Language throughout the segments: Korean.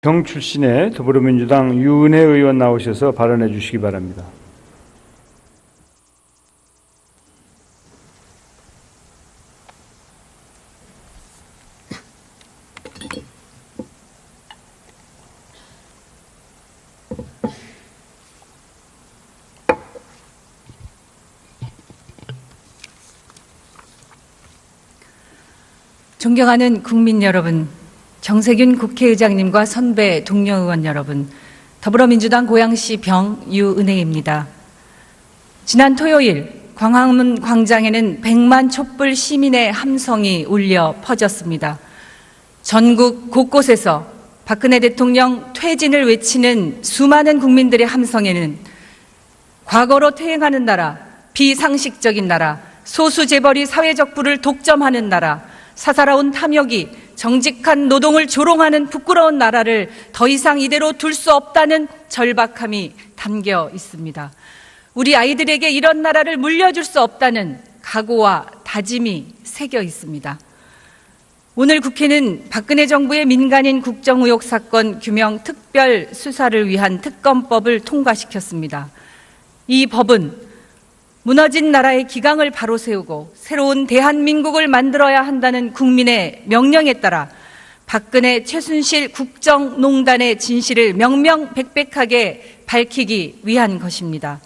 경 출신의 더불어민주당 유은혜 의원 나오셔서 발언해 주시기 바랍니다. 존경하는 국민 여러분, 정세균 국회의장님과 선배 동료 의원 여러분, 더불어민주당 고양시 병유은혜입니다. 지난 토요일 광화문 광장에는 100만 촛불 시민의 함성이 울려 퍼졌습니다. 전국 곳곳에서 박근혜 대통령 퇴진을 외치는 수많은 국민들의 함성에는 과거로 퇴행하는 나라, 비상식적인 나라, 소수 재벌이 사회적 부를 독점하는 나라, 사사로운 탐욕이 정직한 노동을 조롱하는 부끄러운 나라를 더 이상 이대로 둘 수 없다는 절박함이 담겨 있습니다. 우리 아이들에게 이런 나라를 물려줄 수 없다는 각오와 다짐이 새겨 있습니다. 오늘 국회는 박근혜 정부의 민간인 국정의혹 사건 규명 특별 수사를 위한 특검법을 통과시켰습니다. 이 법은 무너진 나라의 기강을 바로 세우고 새로운 대한민국을 만들어야 한다는 국민의 명령에 따라 박근혜 최순실 국정농단의 진실을 명명백백하게 밝히기 위한 것입니다.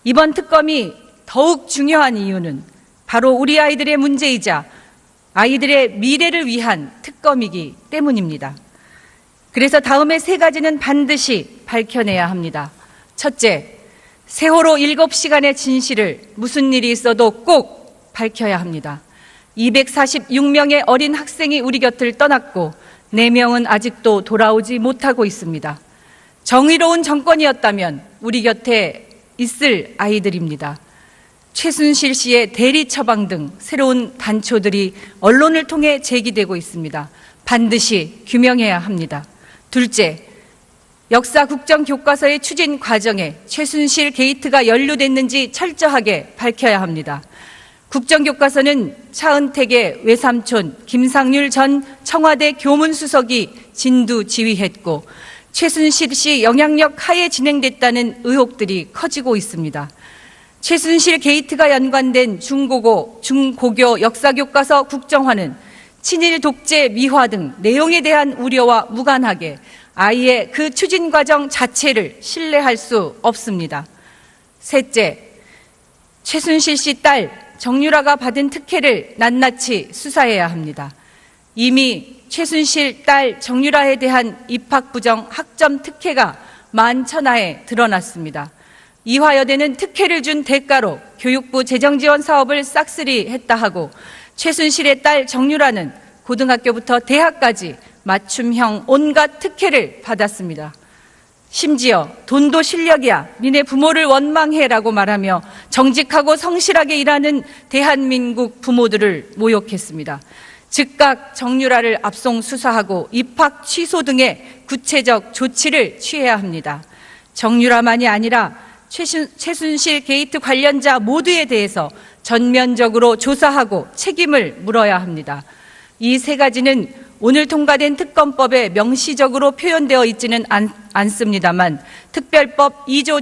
이번 특검이 더욱 중요한 이유는 바로 우리 아이들의 문제이자 아이들의 미래를 위한 특검이기 때문입니다. 그래서 다음의 세 가지는 반드시 밝혀내야 합니다. 첫째, 세월호 7시간의 진실을 무슨 일이 있어도 꼭 밝혀야 합니다. 246명의 어린 학생이 우리 곁을 떠났고 4명은 아직도 돌아오지 못하고 있습니다. 정의로운 정권이었다면 우리 곁에 있을 아이들입니다. 최순실 씨의 대리 처방 등 새로운 단초들이 언론을 통해 제기되고 있습니다. 반드시 규명해야 합니다. 둘째, 역사 국정 교과서의 추진 과정에 최순실 게이트가 연루됐는지 철저하게 밝혀야 합니다. 국정교과서는 차은택의 외삼촌 김상률 전 청와대 교문수석이 진두지휘했고 최순실 씨 영향력 하에 진행됐다는 의혹들이 커지고 있습니다. 최순실 게이트가 연관된 중고교 역사교과서 국정화는 친일 독재 미화 등 내용에 대한 우려와 무관하게 아예 그 추진 과정 자체를 신뢰할 수 없습니다. 셋째, 최순실 씨 딸 정유라가 받은 특혜를 낱낱이 수사해야 합니다. 이미 최순실 딸 정유라에 대한 입학부정 학점 특혜가 만천하에 드러났습니다. 이화여대는 특혜를 준 대가로 교육부 재정지원 사업을 싹쓸이 했다 하고 최순실의 딸 정유라는 고등학교부터 대학까지 맞춤형 온갖 특혜를 받았습니다. 심지어 돈도 실력이야, 니네 부모를 원망해라고 말하며 정직하고 성실하게 일하는 대한민국 부모들을 모욕했습니다. 즉각 정유라를 압송 수사하고 입학 취소 등의 구체적 조치를 취해야 합니다. 정유라만이 아니라 최순실 게이트 관련자 모두에 대해서 전면적으로 조사하고 책임을 물어야 합니다. 이 세 가지는 오늘 통과된 특검법에 명시적으로 표현되어 있지는 않습니다만 특별법 2조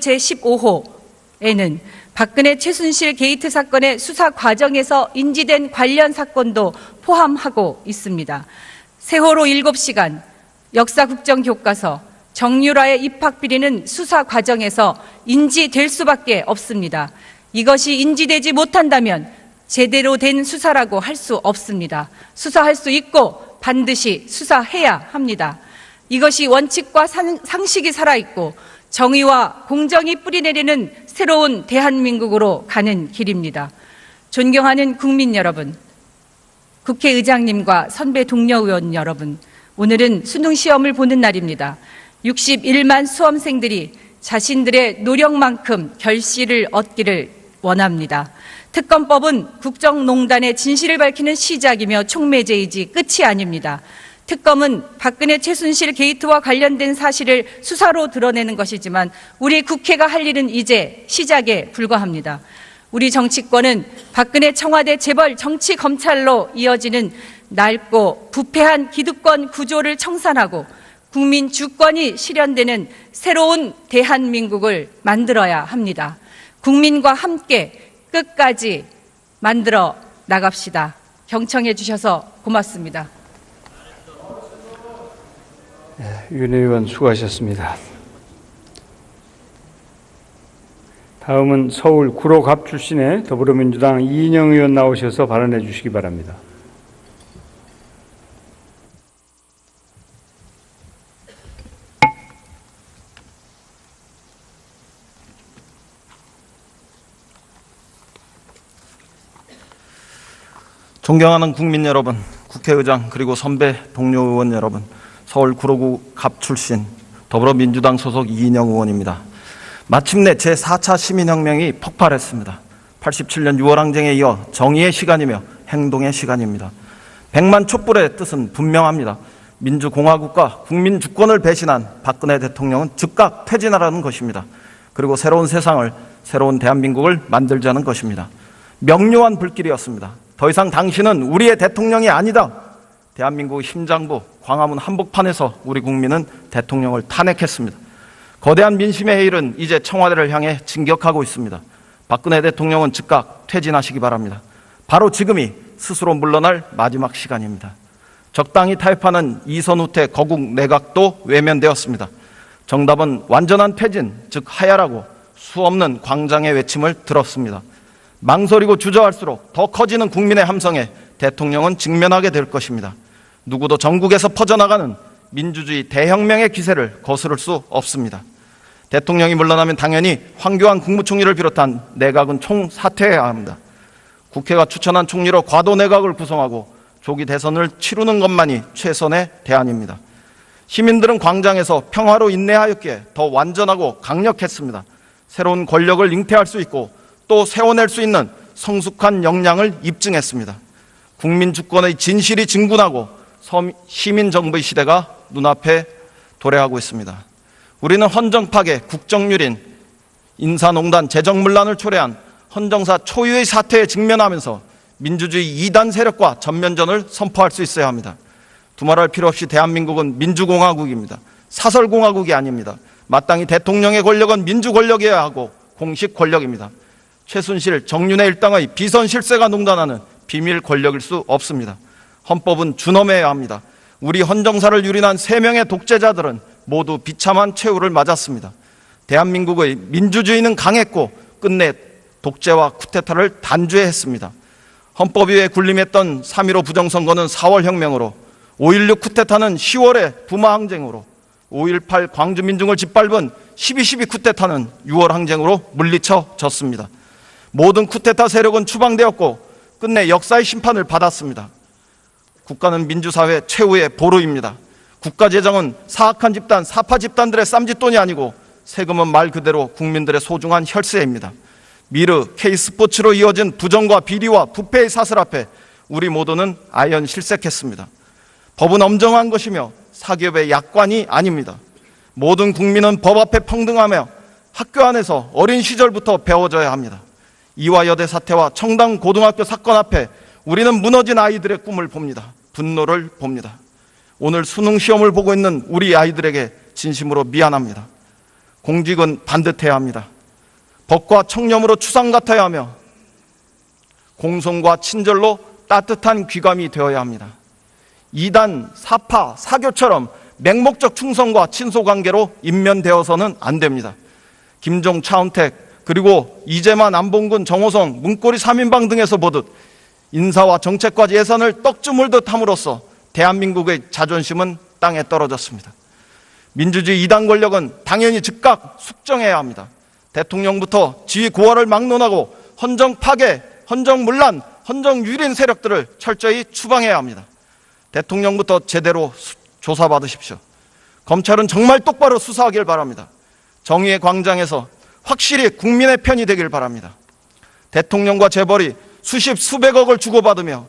제15호에는 박근혜 최순실 게이트 사건의 수사 과정에서 인지된 관련 사건도 포함하고 있습니다. 세월호 7시간, 역사국정교과서, 정유라의 입학비리는 수사 과정에서 인지될 수밖에 없습니다. 이것이 인지되지 못한다면 제대로 된 수사라고 할 수 없습니다. 수사할 수 있고 반드시 수사해야 합니다. 이것이 원칙과 상식이 살아있고 정의와 공정이 뿌리내리는 새로운 대한민국으로 가는 길입니다. 존경하는 국민 여러분, 국회의장님과 선배 동료 의원 여러분, 오늘은 수능시험을 보는 날입니다. 61만 수험생들이 자신들의 노력만큼 결실을 얻기를 원합니다. 특검법은 국정농단의 진실을 밝히는 시작이며 촉매제이지 끝이 아닙니다. 특검은 박근혜 최순실 게이트와 관련된 사실을 수사로 드러내는 것이지만 우리 국회가 할 일은 이제 시작에 불과합니다. 우리 정치권은 박근혜 청와대 재벌 정치 검찰로 이어지는 낡고 부패한 기득권 구조를 청산하고 국민 주권이 실현되는 새로운 대한민국을 만들어야 합니다. 국민과 함께 끝까지 만들어 나갑시다. 경청해 주셔서 고맙습니다. 윤 의원 수고하셨습니다. 다음은 서울 구로갑 출신의 더불어민주당 이인영 의원 나오셔서 발언해 주시기 바랍니다. 존경하는 국민 여러분, 국회의장 그리고 선배 동료 의원 여러분, 서울 구로구 갑 출신 더불어민주당 소속 이인영 의원입니다. 마침내 제4차 시민혁명이 폭발했습니다. 87년 6월 항쟁에 이어 정의의 시간이며 행동의 시간입니다. 100만 촛불의 뜻은 분명합니다. 민주공화국과 국민 주권을 배신한 박근혜 대통령은 즉각 퇴진하라는 것입니다. 그리고 새로운 세상을, 새로운 대한민국을 만들자는 것입니다. 명료한 불길이었습니다. 더 이상 당신은 우리의 대통령이 아니다. 대한민국 심장부 광화문 한복판에서 우리 국민은 대통령을 탄핵했습니다. 거대한 민심의 해일은 이제 청와대를 향해 진격하고 있습니다. 박근혜 대통령은 즉각 퇴진하시기 바랍니다. 바로 지금이 스스로 물러날 마지막 시간입니다. 적당히 타협하는 이선후퇴 거국 내각도 외면되었습니다. 정답은 완전한 퇴진, 즉 하야라고 수없는 광장의 외침을 들었습니다. 망설이고 주저할수록 더 커지는 국민의 함성에 대통령은 직면하게 될 것입니다. 누구도 전국에서 퍼져나가는 민주주의 대혁명의 기세를 거스를 수 없습니다. 대통령이 물러나면 당연히 황교안 국무총리를 비롯한 내각은 총사퇴해야 합니다. 국회가 추천한 총리로 과도 내각을 구성하고 조기 대선을 치르는 것만이 최선의 대안입니다. 시민들은 광장에서 평화로 인내하였기에 더 완전하고 강력했습니다. 새로운 권력을 잉태할 수 있고 또 세워낼 수 있는 성숙한 역량을 입증했습니다. 국민 주권의 진실이 진군하고 시민정부의 시대가 눈앞에 도래하고 있습니다. 우리는 헌정 파괴, 국정유린, 인사농단, 재정문란을 초래한 헌정사 초유의 사태에 직면하면서 민주주의 이단 세력과 전면전을 선포할 수 있어야 합니다. 두말할 필요 없이 대한민국은 민주공화국입니다. 사설공화국이 아닙니다. 마땅히 대통령의 권력은 민주 권력이어야 하고 공식 권력입니다. 최순실, 정윤회 일당의 비선 실세가 농단하는 비밀 권력일 수 없습니다. 헌법은 준엄해야 합니다. 우리 헌정사를 유린한 3명의 독재자들은 모두 비참한 최후를 맞았습니다. 대한민국의 민주주의는 강했고 끝내 독재와 쿠데타를 단죄했습니다. 헌법위에 군림했던 3.15 부정선거는 4월 혁명으로, 5.16 쿠데타는 10월의 부마 항쟁으로, 5.18 광주민중을 짓밟은 12.12 쿠데타는 6월 항쟁으로 물리쳐 졌습니다. 모든 쿠데타 세력은 추방되었고 끝내 역사의 심판을 받았습니다. 국가는 민주사회 최후의 보루입니다. 국가재정은 사악한 집단, 사파 집단들의 쌈짓돈이 아니고 세금은 말 그대로 국민들의 소중한 혈세입니다. 미르, K스포츠로 이어진 부정과 비리와 부패의 사슬 앞에 우리 모두는 아연 실색했습니다. 법은 엄정한 것이며 사기업의 약관이 아닙니다. 모든 국민은 법 앞에 평등하며 학교 안에서 어린 시절부터 배워져야 합니다. 이화여대 사태와 청담 고등학교 사건 앞에 우리는 무너진 아이들의 꿈을 봅니다. 분노를 봅니다. 오늘 수능 시험을 보고 있는 우리 아이들에게 진심으로 미안합니다. 공직은 반듯해야 합니다. 법과 청렴으로 추상 같아야 하며 공손과 친절로 따뜻한 귀감이 되어야 합니다. 이단, 사파, 사교처럼 맹목적 충성과 친소관계로 인면되어서는 안 됩니다. 김종, 차은택, 그리고 이재만, 안봉근, 정호성, 문고리 3인방 등에서 보듯 인사와 정책과 예산을 떡주물듯 함으로써 대한민국의 자존심은 땅에 떨어졌습니다. 민주주의 이단 권력은 당연히 즉각 숙정해야 합니다. 대통령부터 지위 고하를 막론하고 헌정 파괴, 헌정 문란, 헌정 유린 세력들을 철저히 추방해야 합니다. 대통령부터 제대로 조사받으십시오. 검찰은 정말 똑바로 수사하길 바랍니다. 정의의 광장에서 확실히 국민의 편이 되길 바랍니다. 대통령과 재벌이 수십 수백억을 주고받으며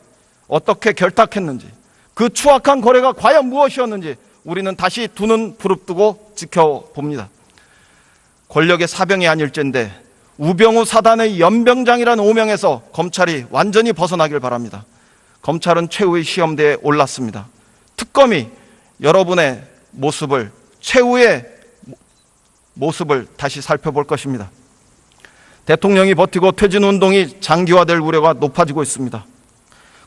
어떻게 결탁했는지, 그 추악한 거래가 과연 무엇이었는지 우리는 다시 두 눈 부릅뜨고 지켜봅니다. 권력의 사병이 아닐진데 우병우 사단의 연병장이라는 오명에서 검찰이 완전히 벗어나길 바랍니다. 검찰은 최후의 시험대에 올랐습니다. 특검이 여러분의 모습을, 최후의 모습을 다시 살펴볼 것입니다. 대통령이 버티고 퇴진운동이 장기화될 우려가 높아지고 있습니다.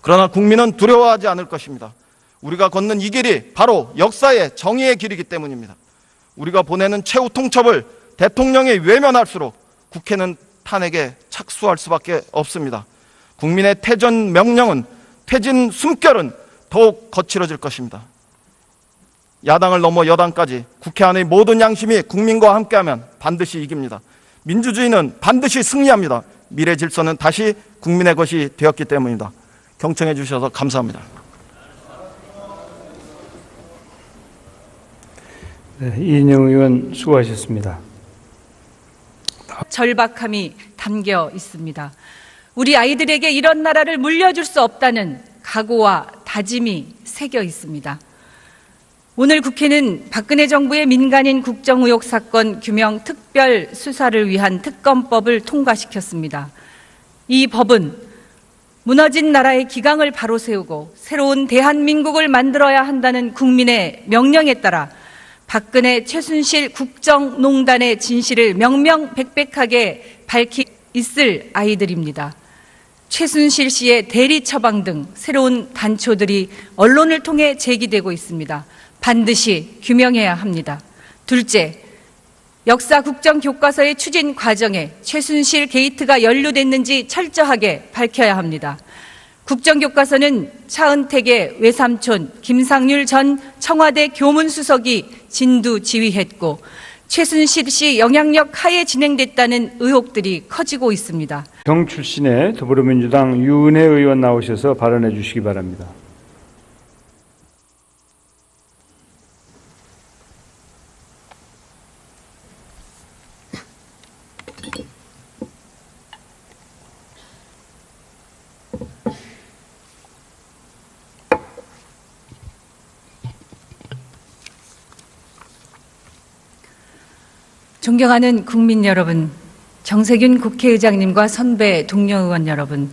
그러나 국민은 두려워하지 않을 것입니다. 우리가 걷는 이 길이 바로 역사의 정의의 길이기 때문입니다. 우리가 보내는 최후 통첩을 대통령이 외면할수록 국회는 탄핵에 착수할 수밖에 없습니다. 국민의 퇴전 명령은, 퇴진 숨결은 더욱 거칠어질 것입니다. 야당을 넘어 여당까지 국회 안의 모든 양심이 국민과 함께하면 반드시 이깁니다. 민주주의는 반드시 승리합니다. 미래 질서는 다시 국민의 것이 되었기 때문입니다. 경청해 주셔서 감사합니다. 네, 이인영 의원 수고하셨습니다. 절박함이 담겨 있습니다. 우리 아이들에게 이런 나라를 물려줄 수 없다는 각오와 다짐이 새겨 있습니다. 오늘 국회는 박근혜 정부의 민간인 국정의혹 사건 규명 특별 수사를 위한 특검법을 통과시켰습니다. 이 법은 무너진 나라의 기강을 바로 세우고 새로운 대한민국을 만들어야 한다는 국민의 명령에 따라 박근혜 최순실 국정농단의 진실을 명명백백하게 밝히 있을 아이들입니다. 최순실 씨의 대리 처방 등 새로운 단초들이 언론을 통해 제기되고 있습니다. 반드시 규명해야 합니다. 둘째, 역사 국정 교과서의 추진 과정에 최순실 게이트가 연루됐는지 철저하게 밝혀야 합니다. 국정교과서는 차은택의 외삼촌 김상률 전 청와대 교문수석이 진두지휘했고 최순실 씨 영향력 하에 진행됐다는 의혹들이 커지고 있습니다. 경 출신의 더불어민주당 유은혜 의원 나오셔서 발언해 주시기 바랍니다. 존경하는 국민 여러분, 정세균 국회의장님과 선배 동료 의원 여러분,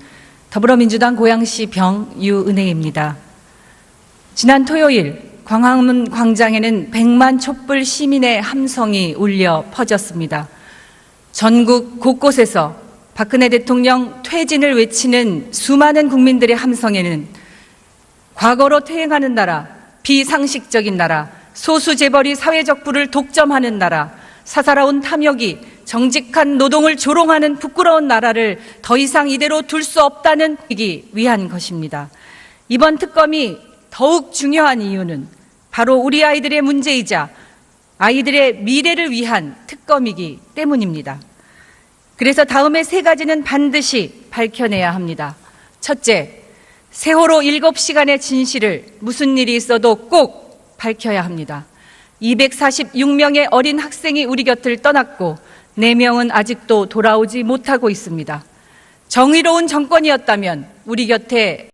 더불어민주당 고양시 병유은혜입니다. 지난 토요일 광화문 광장에는 100만 촛불 시민의 함성이 울려 퍼졌습니다. 전국 곳곳에서 박근혜 대통령 퇴진을 외치는 수많은 국민들의 함성에는 과거로 퇴행하는 나라, 비상식적인 나라, 소수 재벌이 사회적 부를 독점하는 나라, 사사로운 탐욕이 정직한 노동을 조롱하는 부끄러운 나라를 더 이상 이대로 둘 수 없다는 얘기 위한 것입니다. 이번 특검이 더욱 중요한 이유는 바로 우리 아이들의 문제이자 아이들의 미래를 위한 특검이기 때문입니다. 그래서 다음의 세 가지는 반드시 밝혀내야 합니다. 첫째, 세월호 7시간의 진실을 무슨 일이 있어도 꼭 밝혀야 합니다. 246명의 어린 학생이 우리 곁을 떠났고 4명은 아직도 돌아오지 못하고 있습니다. 정의로운 정권이었다면 우리 곁에